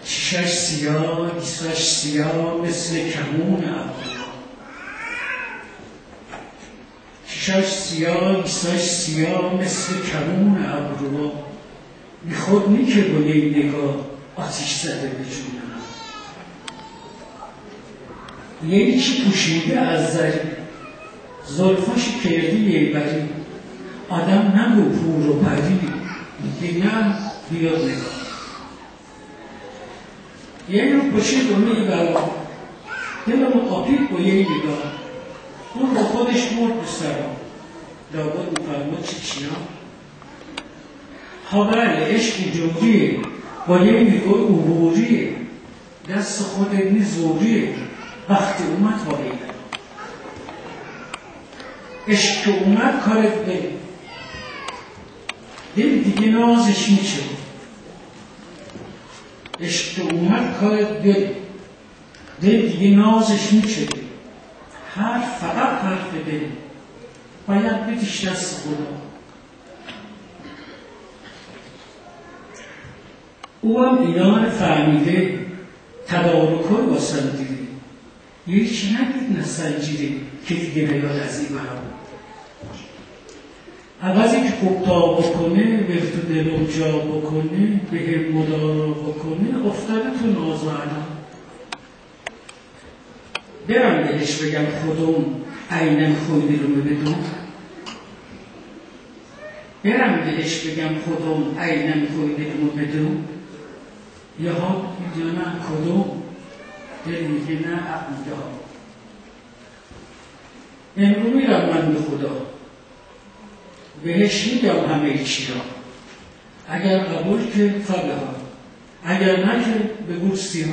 چشاش سیاه، گیسوش سیاه مثل کمون ابرو. چشاش سیاه، گیسوش سیاه مثل کمون ابرو. میخورد نی که با یک نگاه آتیش زده به جونم. یکی پوشیده از زری، زلفاش کردی یه بری. آدم نگو پور و پری، میگه نه بیاد نگاه. یه رو پشید و میبرم، دلمو قاپید با یه نگاه. اون با خودش مرد به سرم، لابد میفرما چیچیا. ها بله عشق جوریه، با یه نگاه عبوریه. دست خود ابن زوریه، وقتی اومد واقعیه. عشق که اومد کارت بره، دل دیگه نازش میشه. عشق که اومد کارت بره، دل دیگه نازش میشه. حرف فقط حرف دل، باید بدیش دست خدا. او هم اینا رو فهمیده، تدارک‌ها رو واسه دیده. یکی نگید نسنجیده که دیگه نیاد از این برام. عوضی که خوبتا بکنه، وقت دلم جا بکنه، به هم مدارا بکنه، افتاده تو نازوانم. برم بهش بگم خودم عینم خوی دلمو بدون. برم بهش بگم خودم عینم خوی دلمو بدون. یا ها میگه نه کدوم، دل میگه نه عقیده ها. امرو میرم من به خدا، بهش میگم همه چی را. اگر قبول که فبها، اگر نه که بگو سیاه.